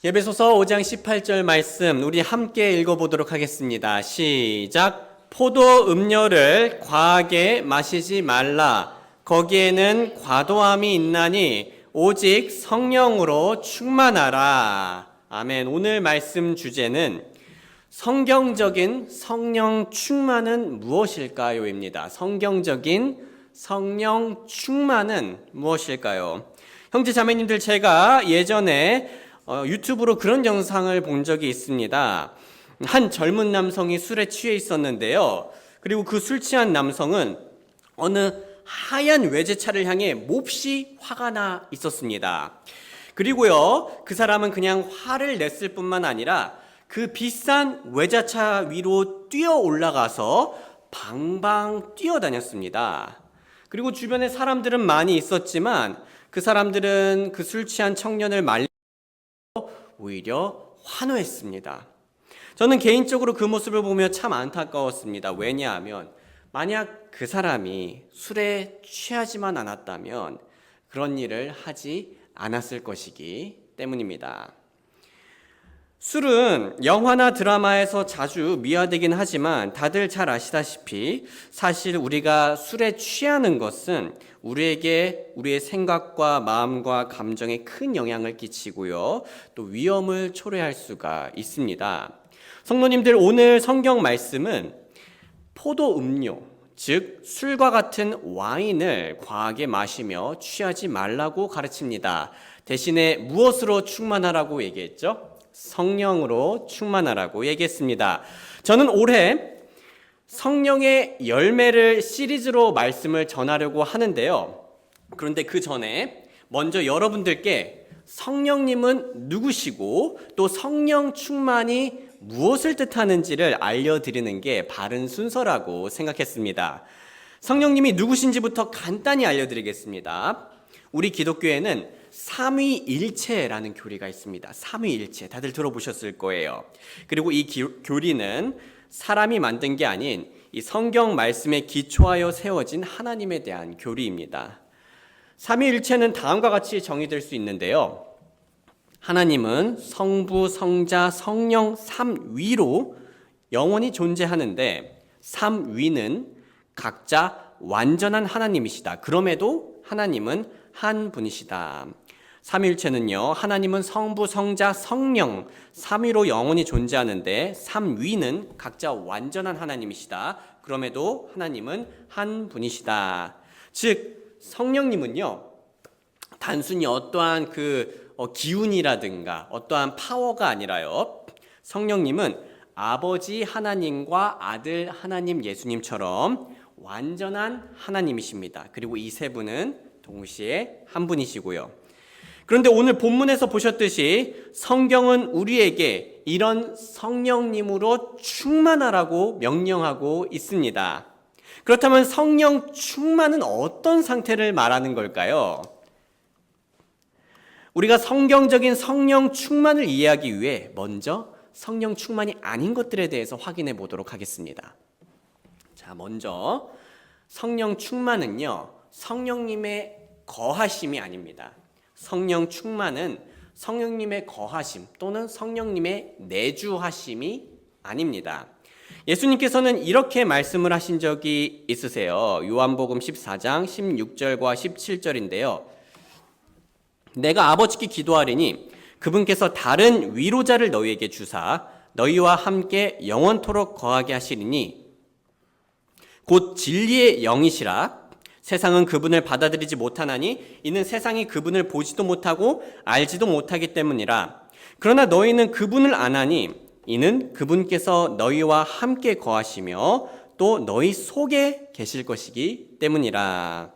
에베소서 5장 18절 말씀 우리 함께 읽어보도록 하겠습니다. 시작. 포도 음료를 과하게 마시지 말라. 거기에는 과도함이 있나니 오직 성령으로 충만하라. 아멘. 오늘 말씀 주제는 성경적인 성령 충만은 무엇일까요?입니다. 성경적인 성령 충만은 무엇일까요? 형제 자매님들, 제가 예전에 유튜브로 그런 영상을 본 적이 있습니다. 한 젊은 남성이 술에 취해 있었는데요. 그리고 그 술 취한 남성은 어느 하얀 외제차를 향해 몹시 화가 나 있었습니다. 그리고요, 그 사람은 그냥 화를 냈을 뿐만 아니라 그 비싼 외제차 위로 뛰어 올라가서 방방 뛰어다녔습니다. 그리고 주변에 사람들은 많이 있었지만 그 사람들은 그 술 취한 청년을 말리고 오히려 환호했습니다. 저는 개인적으로 그 모습을 보며 참 안타까웠습니다. 왜냐하면 만약 그 사람이 술에 취하지만 않았다면 그런 일을 하지 않았을 것이기 때문입니다. 술은 영화나 드라마에서 자주 미화되긴 하지만 다들 잘 아시다시피 사실 우리가 술에 취하는 것은 우리에게 우리의 생각과 마음과 감정에 큰 영향을 끼치고요, 또 위험을 초래할 수가 있습니다. 성도님들, 오늘 성경 말씀은 포도 음료, 즉 술과 같은 와인을 과하게 마시며 취하지 말라고 가르칩니다. 대신에 무엇으로 충만하라고 얘기했죠? 성령으로 충만하라고 얘기했습니다. 저는 올해 성령의 열매를 시리즈로 말씀을 전하려고 하는데요. 그런데 그 전에 먼저 여러분들께 성령님은 누구시고 또 성령 충만이 무엇을 뜻하는지를 알려드리는 게 바른 순서라고 생각했습니다. 성령님이 누구신지부터 간단히 알려드리겠습니다. 우리 기독교에는 삼위일체라는 교리가 있습니다. 삼위일체 다들 들어보셨을 거예요. 그리고 이 교리는 사람이 만든 게 아닌 이 성경 말씀에 기초하여 세워진 하나님에 대한 교리입니다. 삼위일체는 다음과 같이 정의될 수 있는데요. 하나님은 성부, 성자, 성령 삼위로 영원히 존재하는데 삼위는 각자 완전한 하나님이시다. 그럼에도 하나님은 한 분이시다. 삼위일체는요, 하나님은 성부, 성자, 성령 삼위로 영원히 존재하는데 삼위는 각자 완전한 하나님이시다. 그럼에도 하나님은 한 분이시다. 즉 성령님은요, 단순히 어떠한 기운이라든가 어떠한 파워가 아니라요, 성령님은 아버지 하나님과 아들 하나님 예수님처럼 완전한 하나님이십니다. 그리고 이 세 분은 동시에 한 분이시고요. 그런데 오늘 본문에서 보셨듯이 성경은 우리에게 이런 성령님으로 충만하라고 명령하고 있습니다. 그렇다면 성령 충만은 어떤 상태를 말하는 걸까요? 우리가 성경적인 성령 충만을 이해하기 위해 먼저 성령 충만이 아닌 것들에 대해서 확인해 보도록 하겠습니다. 자, 먼저 성령 충만은요, 성령님의 거하심이 아닙니다. 성령 충만은 성령님의 거하심 또는 성령님의 내주하심이 아닙니다. 예수님께서는 이렇게 말씀을 하신 적이 있으세요. 요한복음 14장 16절과 17절인데요. 내가 아버지께 기도하리니 그분께서 다른 위로자를 너희에게 주사 너희와 함께 영원토록 거하게 하시리니 곧 진리의 영이시라. 세상은 그분을 받아들이지 못하나니 이는 세상이 그분을 보지도 못하고 알지도 못하기 때문이라. 그러나 너희는 그분을 아나니 이는 그분께서 너희와 함께 거하시며 또 너희 속에 계실 것이기 때문이라.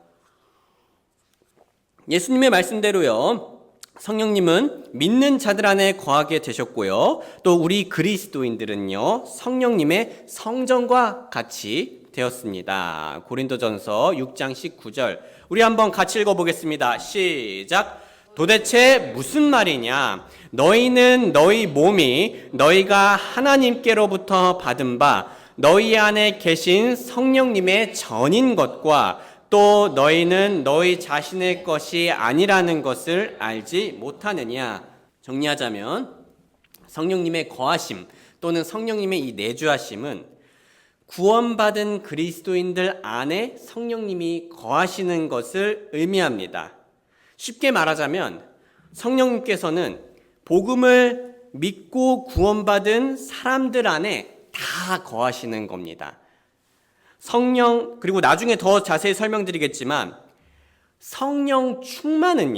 예수님의 말씀대로요, 성령님은 믿는 자들 안에 거하게 되셨고요, 또 우리 그리스도인들은요, 성령님의 성전과 같이 되었습니다. 고린도전서 6장 19절 우리 한번 같이 읽어보겠습니다. 시작. 도대체 무슨 말이냐? 너희는 너희 몸이 너희가 하나님께로부터 받은 바 너희 안에 계신 성령님의 전인 것과 또 너희는 너희 자신의 것이 아니라는 것을 알지 못하느냐? 정리하자면 성령님의 거하심 또는 성령님의 이 내주하심은 구원받은 그리스도인들 안에 성령님이 거하시는 것을 의미합니다. 쉽게 말하자면 성령님께서는 복음을 믿고 구원받은 사람들 안에 다 거하시는 겁니다. 그리고 나중에 더 자세히 설명드리겠지만 성령 충만은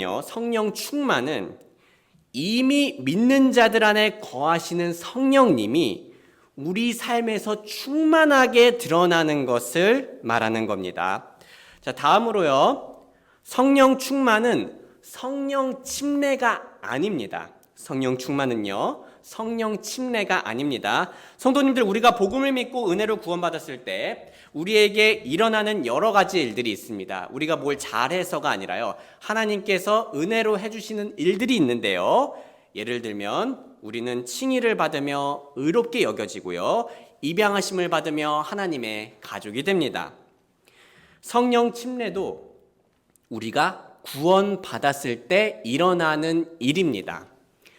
이미 믿는 자들 안에 거하시는 성령님이 우리 삶에서 충만하게 드러나는 것을 말하는 겁니다. 자, 다음으로요. 성령 충만은 성령 침례가 아닙니다. 성령 충만은요. 성령 침례가 아닙니다. 성도님들, 우리가 복음을 믿고 은혜로 구원받았을 때 우리에게 일어나는 여러 가지 일들이 있습니다. 우리가 뭘 잘해서가 아니라요. 하나님께서 은혜로 해주시는 일들이 있는데요. 예를 들면 우리는 칭의를 받으며 의롭게 여겨지고요. 입양하심을 받으며 하나님의 가족이 됩니다. 성령 침례도 우리가 구원받았을 때 일어나는 일입니다.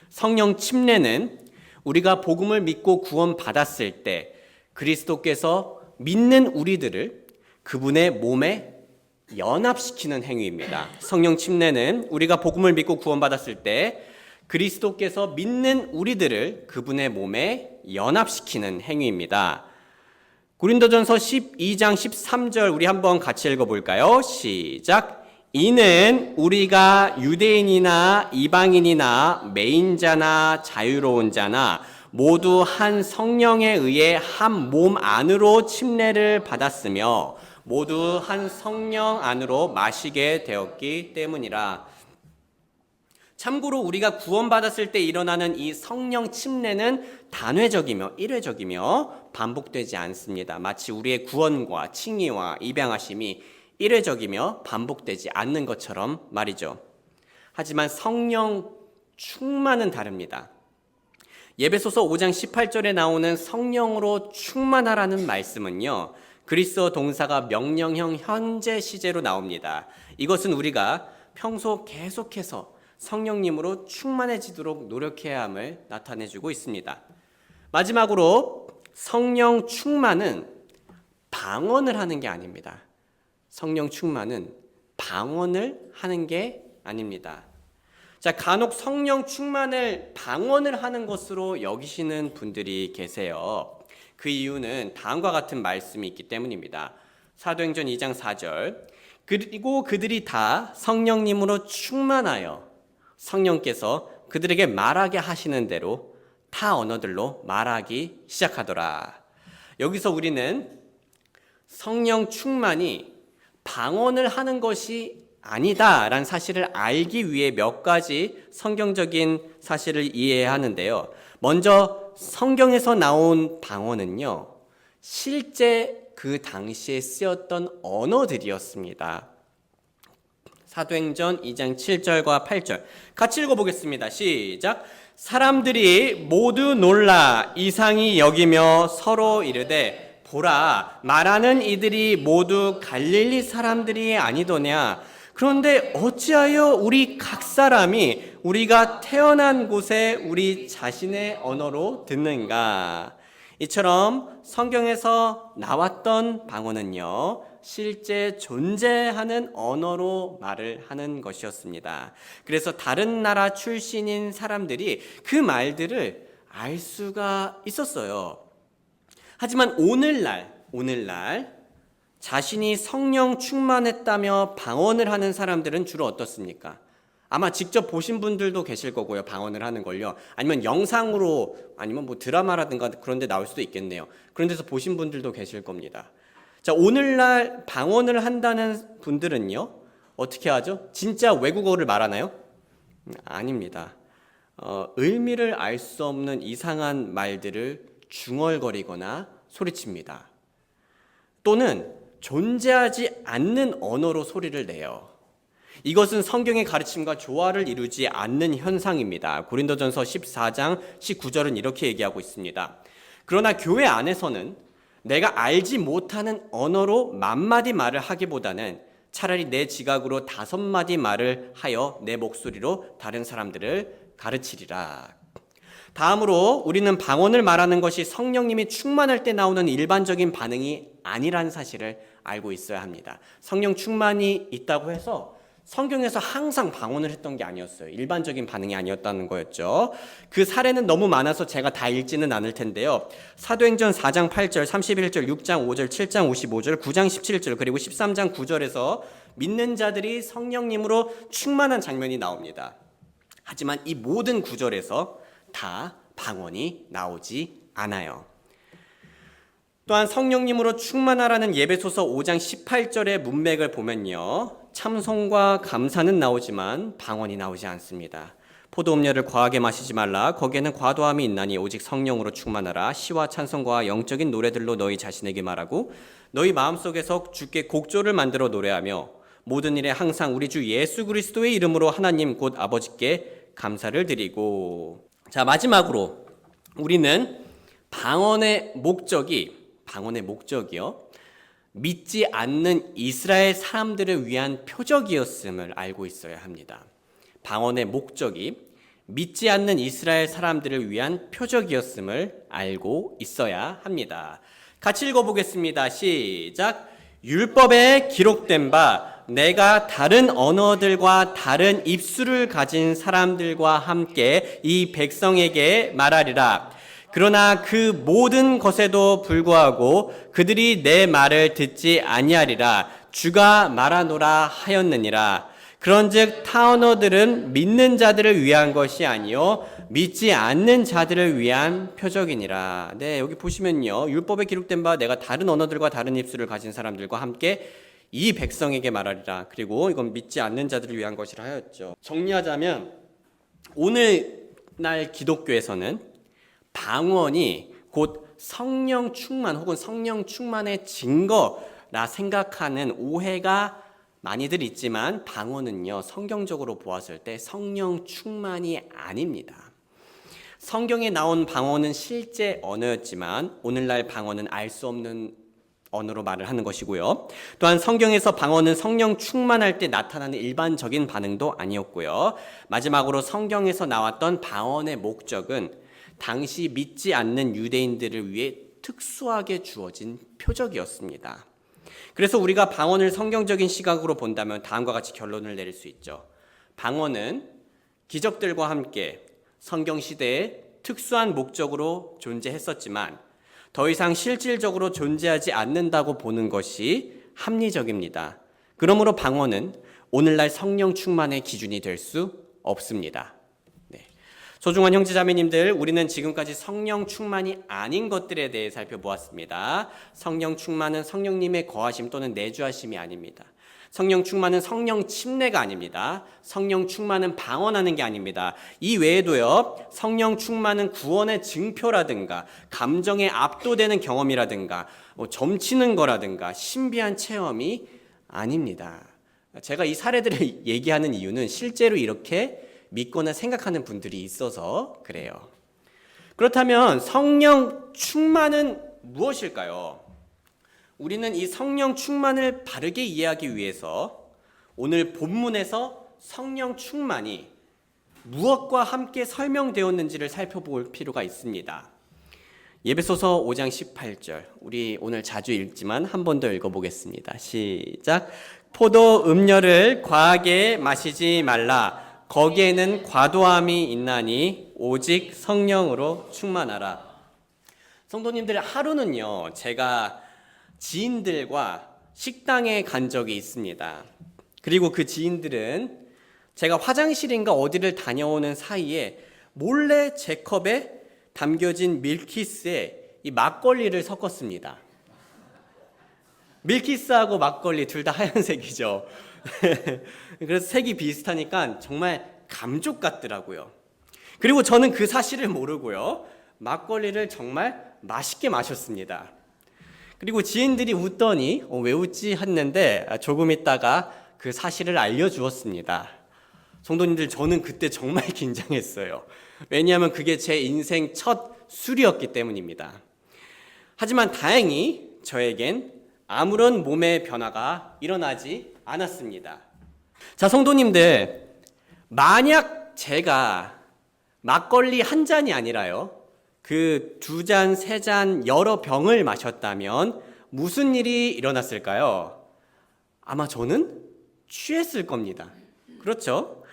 성령 침례는 우리가 복음을 믿고 구원받았을 때 그리스도께서 믿는 우리들을 그분의 몸에 연합시키는 행위입니다. 성령 침례는 우리가 복음을 믿고 구원받았을 때 그리스도께서 믿는 우리들을 그분의 몸에 연합시키는 행위입니다. 고린도전서 12장 13절 우리 한번 같이 읽어볼까요? 시작! 이는 우리가 유대인이나 이방인이나 매인자나 자유로운 자나 모두 한 성령에 의해 한 몸 안으로 침례를 받았으며 모두 한 성령 안으로 마시게 되었기 때문이라. 참고로 우리가 구원받았을 때 일어나는 이 성령 침례는 단회적이며 일회적이며 반복되지 않습니다. 마치 우리의 구원과 칭의와 입양하심이 일회적이며 반복되지 않는 것처럼 말이죠. 하지만 성령 충만은 다릅니다. 예배소서 5장 18절에 나오는 성령으로 충만하라는 말씀은요. 그리스어 동사가 명령형 현재 시제로 나옵니다. 이것은 우리가 평소 계속해서 성령님으로 충만해지도록 노력해야 함을 나타내주고 있습니다. 마지막으로 성령 충만은 방언을 하는 게 아닙니다. 성령 충만은 방언을 하는 게 아닙니다. 자, 간혹 성령 충만을 방언을 하는 것으로 여기시는 분들이 계세요. 그 이유는 다음과 같은 말씀이 있기 때문입니다. 사도행전 2장 4절 그리고 그들이 다 성령님으로 충만하여 성령께서 그들에게 말하게 하시는 대로 타 언어들로 말하기 시작하더라. 여기서 우리는 성령 충만이 방언을 하는 것이 아니다라는 사실을 알기 위해 몇 가지 성경적인 사실을 이해해야 하는데요. 먼저 성경에서 나온 방언은요, 실제 그 당시에 쓰였던 언어들이었습니다. 사도행전 2장 7절과 8절 같이 읽어보겠습니다. 시작! 사람들이 모두 놀라 이상히 여기며 서로 이르되 보라, 말하는 이들이 모두 갈릴리 사람들이 아니더냐. 그런데 어찌하여 우리 각 사람이 우리가 태어난 곳에 우리 자신의 언어로 듣는가. 이처럼 성경에서 나왔던 방언은요, 실제 존재하는 언어로 말을 하는 것이었습니다. 그래서 다른 나라 출신인 사람들이 그 말들을 알 수가 있었어요. 하지만 오늘날 자신이 성령 충만했다며 방언을 하는 사람들은 주로 어떻습니까? 아마 직접 보신 분들도 계실 거고요. 방언을 하는 걸요. 아니면 영상으로 아니면 뭐 드라마라든가 그런 데 나올 수도 있겠네요. 그런 데서 보신 분들도 계실 겁니다. 자, 오늘날 방언을 한다는 분들은요. 어떻게 하죠? 진짜 외국어를 말하나요? 아닙니다. 의미를 알 수 없는 이상한 말들을 중얼거리거나 소리칩니다. 또는 존재하지 않는 언어로 소리를 내요. 이것은 성경의 가르침과 조화를 이루지 않는 현상입니다. 고린도전서 14장 19절은 이렇게 얘기하고 있습니다. 그러나 교회 안에서는 내가 알지 못하는 언어로 만마디 말을 하기보다는 차라리 내 지각으로 5마디 말을 하여 내 목소리로 다른 사람들을 가르치리라. 다음으로 우리는 방언을 말하는 것이 성령님이 충만할 때 나오는 일반적인 반응이 아니라는 사실을 알고 있어야 합니다. 성령 충만이 있다고 해서 성경에서 항상 방언을 했던 게 아니었어요. 일반적인 반응이 아니었다는 거였죠. 그 사례는 너무 많아서 제가 다 읽지는 않을 텐데요. 사도행전 4장 8절, 31절, 6장 5절, 7장 55절, 9장 17절, 그리고 13장 9절에서 믿는 자들이 성령님으로 충만한 장면이 나옵니다. 하지만 이 모든 구절에서 다 방언이 나오지 않아요. 또한 성령님으로 충만하라는 예배소서 5장 18절의 문맥을 보면요, 참송과 감사는 나오지만 방언이 나오지 않습니다. 포도음료를 과하게 마시지 말라. 거기에는 과도함이 있나니 오직 성령으로 충만하라. 시와 찬송과 영적인 노래들로 너희 자신에게 말하고 너희 마음속에서 주께 곡조를 만들어 노래하며 모든 일에 항상 우리 주 예수 그리스도의 이름으로 하나님 곧 아버지께 감사를 드리고. 자, 마지막으로 우리는 방언의 목적이요, 믿지 않는 이스라엘 사람들을 위한 표적이었음을 알고 있어야 합니다. 방언의 목적이 믿지 않는 이스라엘 사람들을 위한 표적이었음을 알고 있어야 합니다. 같이 읽어보겠습니다. 시작. 율법에 기록된 바 내가 다른 언어들과 다른 입술을 가진 사람들과 함께 이 백성에게 말하리라. 그러나 그 모든 것에도 불구하고 그들이 내 말을 듣지 아니하리라. 주가 말하노라 하였느니라. 그런즉 타 언어들은 믿는 자들을 위한 것이 아니요 믿지 않는 자들을 위한 표적이니라. 네, 여기 보시면요, 율법에 기록된 바 내가 다른 언어들과 다른 입술을 가진 사람들과 함께 이 백성에게 말하리라. 그리고 이건 믿지 않는 자들을 위한 것이라 하였죠. 정리하자면 오늘날 기독교에서는 방언이 곧 성령 충만 혹은 성령 충만의 증거라 생각하는 오해가 많이들 있지만, 방언은요, 성경적으로 보았을 때 성령 충만이 아닙니다. 성경에 나온 방언은 실제 언어였지만 오늘날 방언은 알 수 없는 언어로 말을 하는 것이고요. 또한 성경에서 방언은 성령 충만할 때 나타나는 일반적인 반응도 아니었고요. 마지막으로 성경에서 나왔던 방언의 목적은 당시 믿지 않는 유대인들을 위해 특수하게 주어진 표적이었습니다. 그래서 우리가 방언을 성경적인 시각으로 본다면 다음과 같이 결론을 내릴 수 있죠. 방언은 기적들과 함께 성경 시대에 특수한 목적으로 존재했었지만 더 이상 실질적으로 존재하지 않는다고 보는 것이 합리적입니다. 그러므로 방언은 오늘날 성령 충만의 기준이 될 수 없습니다. 소중한 형제자매님들, 우리는 지금까지 성령 충만이 아닌 것들에 대해 살펴보았습니다. 성령 충만은 성령님의 거하심 또는 내주하심이 아닙니다. 성령 충만은 성령 침례가 아닙니다. 성령 충만은 방언하는 게 아닙니다. 이 외에도요, 성령 충만은 구원의 증표라든가 감정에 압도되는 경험이라든가 점치는 거라든가 신비한 체험이 아닙니다. 제가 이 사례들을 얘기하는 이유는 실제로 이렇게 믿거나 생각하는 분들이 있어서 그래요. 그렇다면 성령 충만은 무엇일까요? 우리는 이 성령 충만을 바르게 이해하기 위해서 오늘 본문에서 성령 충만이 무엇과 함께 설명되었는지를 살펴볼 필요가 있습니다. 예배소서 5장 18절, 우리 오늘 자주 읽지만 한 번 더 읽어보겠습니다. 시작. 포도 음료를 과하게 마시지 말라. 거기에는 과도함이 있나니 오직 성령으로 충만하라. 성도님들, 하루는요, 제가 지인들과 식당에 간 적이 있습니다. 그리고 그 지인들은 제가 화장실인가 어디를 다녀오는 사이에 몰래 제 컵에 담겨진 밀키스에 이 막걸리를 섞었습니다. 밀키스하고 막걸리 둘 다 하얀색이죠. 그래서 색이 비슷하니까 정말 감쪽 같더라고요. 그리고 저는 그 사실을 모르고요, 막걸리를 정말 맛있게 마셨습니다. 그리고 지인들이 웃더니 왜 웃지 했는데 조금 있다가 그 사실을 알려주었습니다. 성도님들, 저는 그때 정말 긴장했어요. 왜냐하면 그게 제 인생 첫 술이었기 때문입니다. 하지만 다행히 저에겐 아무런 몸의 변화가 일어나지 않았습니다. 자, 성도님들, 만약 제가 막걸리 한 잔이 아니라요. 그 두 잔, 세 잔, 여러 병을 마셨다면 무슨 일이 일어났을까요? 아마 저는 취했을 겁니다. 그렇죠?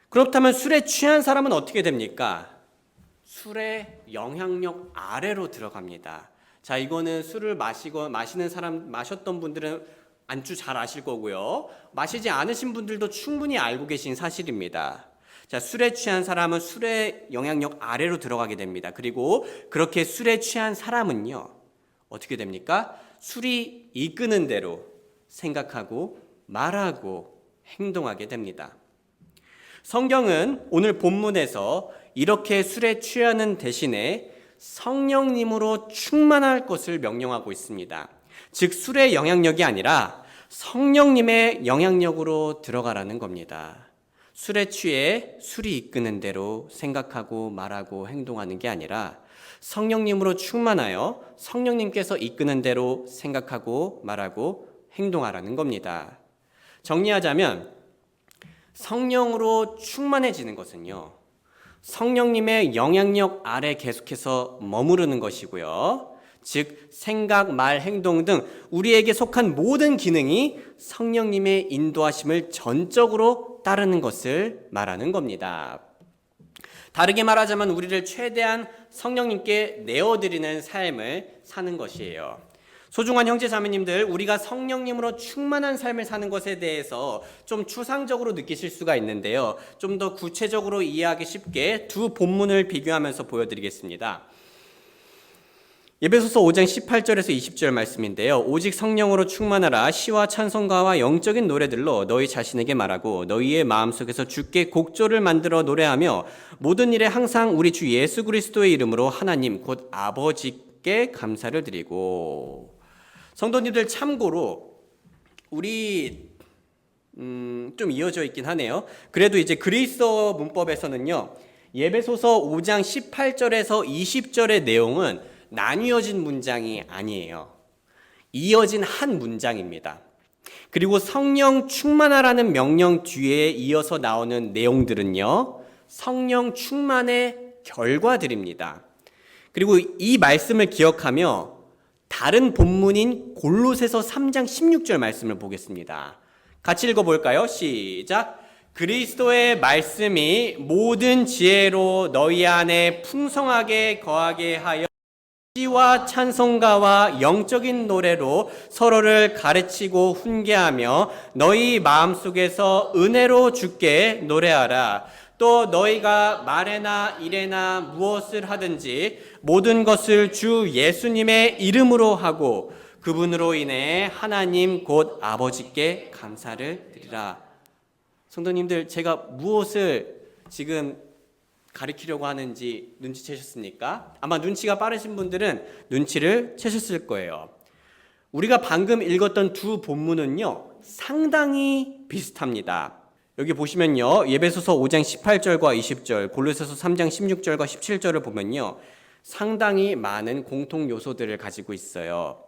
그렇다면 술에 취한 사람은 어떻게 됩니까? 술의 영향력 아래로 들어갑니다. 자, 이거는 술을 마셨던 분들은 안주 잘 아실 거고요. 마시지 않으신 분들도 충분히 알고 계신 사실입니다. 자, 술에 취한 사람은 술의 영향력 아래로 들어가게 됩니다. 그리고 그렇게 술에 취한 사람은요, 어떻게 됩니까? 술이 이끄는 대로 생각하고 말하고 행동하게 됩니다. 성경은 오늘 본문에서 이렇게 술에 취하는 대신에 성령님으로 충만할 것을 명령하고 있습니다. 즉 술의 영향력이 아니라 성령님의 영향력으로 들어가라는 겁니다. 술에 취해 술이 이끄는 대로 생각하고 말하고 행동하는 게 아니라 성령님으로 충만하여 성령님께서 이끄는 대로 생각하고 말하고 행동하라는 겁니다. 정리하자면 성령으로 충만해지는 것은요, 성령님의 영향력 아래 계속해서 머무르는 것이고요. 즉 생각, 말, 행동 등 우리에게 속한 모든 기능이 성령님의 인도하심을 전적으로 따르는 것을 말하는 겁니다. 다르게 말하자면 우리를 최대한 성령님께 내어드리는 삶을 사는 것이에요. 소중한 형제 자매님들, 우리가 성령님으로 충만한 삶을 사는 것에 대해서 좀 추상적으로 느끼실 수가 있는데요. 좀 더 구체적으로 이해하기 쉽게 두 본문을 비교하면서 보여드리겠습니다. 에베소서 5장 18절에서 20절 말씀인데요. 오직 성령으로 충만하라. 시와 찬송가와 영적인 노래들로 너희 자신에게 말하고 너희의 마음속에서 주께 곡조를 만들어 노래하며 모든 일에 항상 우리 주 예수 그리스도의 이름으로 하나님 곧 아버지께 감사를 드리고. 성도님들, 참고로 우리 좀 이어져 있긴 하네요. 그래도 이제 그리스어 문법에서는요, 에베소서 5장 18절에서 20절의 내용은 나뉘어진 문장이 아니에요. 이어진 한 문장입니다. 그리고 성령 충만하라는 명령 뒤에 이어서 나오는 내용들은요, 성령 충만의 결과들입니다. 그리고 이 말씀을 기억하며 다른 본문인 골로새서 3장 16절 말씀을 보겠습니다. 같이 읽어볼까요? 시작! 그리스도의 말씀이 모든 지혜로 너희 안에 풍성하게 거하게 하여 시와 찬송가와 영적인 노래로 서로를 가르치고 훈계하며 너희 마음속에서 은혜로 주께 노래하라. 또 너희가 말에나 일에나 무엇을 하든지 모든 것을 주 예수님의 이름으로 하고 그분으로 인해 하나님 곧 아버지께 감사를 드리라. 성도님들, 제가 무엇을 지금 가리키려고 하는지 눈치채셨습니까? 아마 눈치가 빠르신 분들은 눈치를 채셨을 거예요. 우리가 방금 읽었던 두 본문은요, 상당히 비슷합니다. 여기 보시면요, 에베소서 5장 18절과 20절, 골로새서 3장 16절과 17절을 보면요, 상당히 많은 공통 요소들을 가지고 있어요.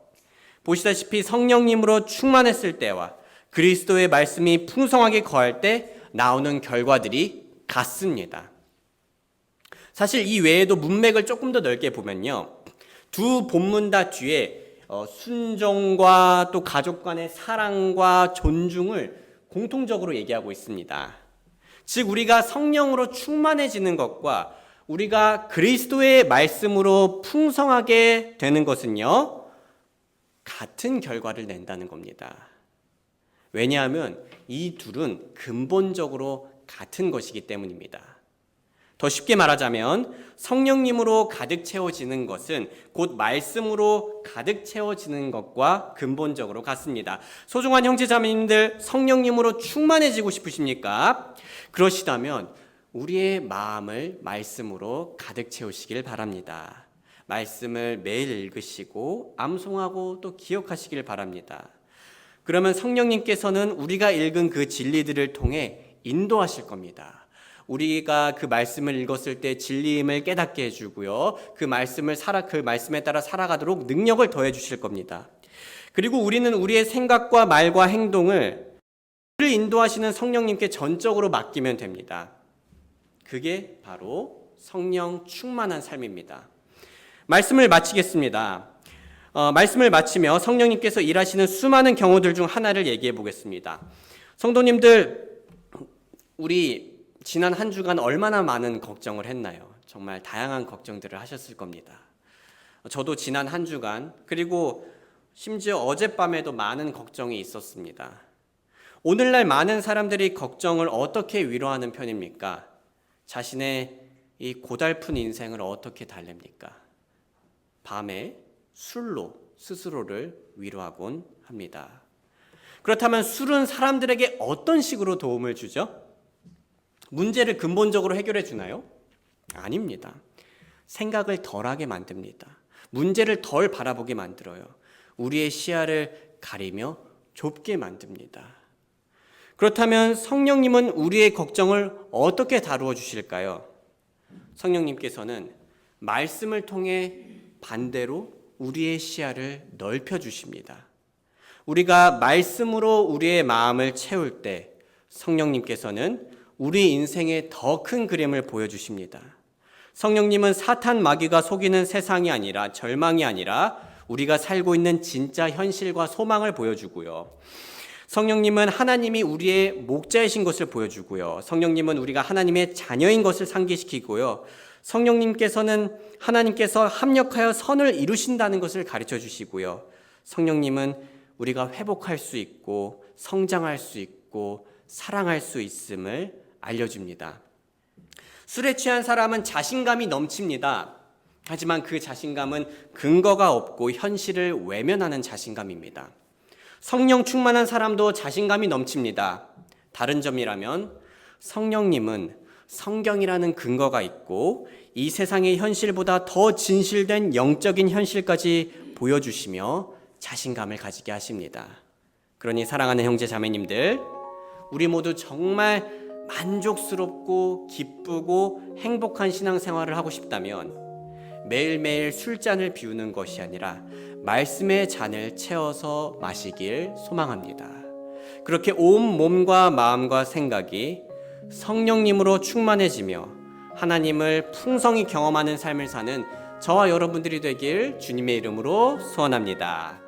보시다시피 성령님으로 충만했을 때와 그리스도의 말씀이 풍성하게 거할 때 나오는 결과들이 같습니다. 사실 이 외에도 문맥을 조금 더 넓게 보면요, 두 본문 다 뒤에 순종과 또 가족 간의 사랑과 존중을 공통적으로 얘기하고 있습니다. 즉 우리가 성령으로 충만해지는 것과 우리가 그리스도의 말씀으로 풍성하게 되는 것은요, 같은 결과를 낸다는 겁니다. 왜냐하면 이 둘은 근본적으로 같은 것이기 때문입니다. 더 쉽게 말하자면 성령님으로 가득 채워지는 것은 곧 말씀으로 가득 채워지는 것과 근본적으로 같습니다. 소중한 형제자매님들, 성령님으로 충만해지고 싶으십니까? 그러시다면 우리의 마음을 말씀으로 가득 채우시길 바랍니다. 말씀을 매일 읽으시고 암송하고 또 기억하시길 바랍니다. 그러면 성령님께서는 우리가 읽은 그 진리들을 통해 인도하실 겁니다. 우리가 그 말씀을 읽었을 때 진리임을 깨닫게 해주고요, 그 말씀에 따라 살아가도록 능력을 더해 주실 겁니다. 그리고 우리는 우리의 생각과 말과 행동을 우리를 인도하시는 성령님께 전적으로 맡기면 됩니다. 그게 바로 성령 충만한 삶입니다. 말씀을 마치겠습니다. 말씀을 마치며 성령님께서 일하시는 수많은 경우들 중 하나를 얘기해 보겠습니다. 성도님들, 우리 지난 한 주간 얼마나 많은 걱정을 했나요? 정말 다양한 걱정들을 하셨을 겁니다. 저도 지난 한 주간, 그리고 심지어 어젯밤에도 많은 걱정이 있었습니다. 오늘날 많은 사람들이 걱정을 어떻게 위로하는 편입니까? 자신의 이 고달픈 인생을 어떻게 달랩니까? 밤에 술로 스스로를 위로하곤 합니다. 그렇다면 술은 사람들에게 어떤 식으로 도움을 주죠? 문제를 근본적으로 해결해 주나요? 아닙니다. 생각을 덜하게 만듭니다. 문제를 덜 바라보게 만들어요. 우리의 시야를 가리며 좁게 만듭니다. 그렇다면 성령님은 우리의 걱정을 어떻게 다루어 주실까요? 성령님께서는 말씀을 통해 반대로 우리의 시야를 넓혀 주십니다. 우리가 말씀으로 우리의 마음을 채울 때 성령님께서는 우리 인생의 더 큰 그림을 보여주십니다. 성령님은 사탄 마귀가 속이는 세상이 아니라, 절망이 아니라 우리가 살고 있는 진짜 현실과 소망을 보여주고요. 성령님은 하나님이 우리의 목자이신 것을 보여주고요. 성령님은 우리가 하나님의 자녀인 것을 상기시키고요. 성령님께서는 하나님께서 합력하여 선을 이루신다는 것을 가르쳐 주시고요. 성령님은 우리가 회복할 수 있고 성장할 수 있고 사랑할 수 있음을 알려줍니다. 술에 취한 사람은 자신감이 넘칩니다. 하지만 그 자신감은 근거가 없고 현실을 외면하는 자신감입니다. 성령 충만한 사람도 자신감이 넘칩니다. 다른 점이라면 성령님은 성경이라는 근거가 있고 이 세상의 현실보다 더 진실된 영적인 현실까지 보여주시며 자신감을 가지게 하십니다. 그러니 사랑하는 형제 자매님들, 우리 모두 정말 만족스럽고 기쁘고 행복한 신앙생활을 하고 싶다면 매일매일 술잔을 비우는 것이 아니라 말씀의 잔을 채워서 마시길 소망합니다. 그렇게 온 몸과 마음과 생각이 성령님으로 충만해지며 하나님을 풍성히 경험하는 삶을 사는 저와 여러분들이 되길 주님의 이름으로 소원합니다.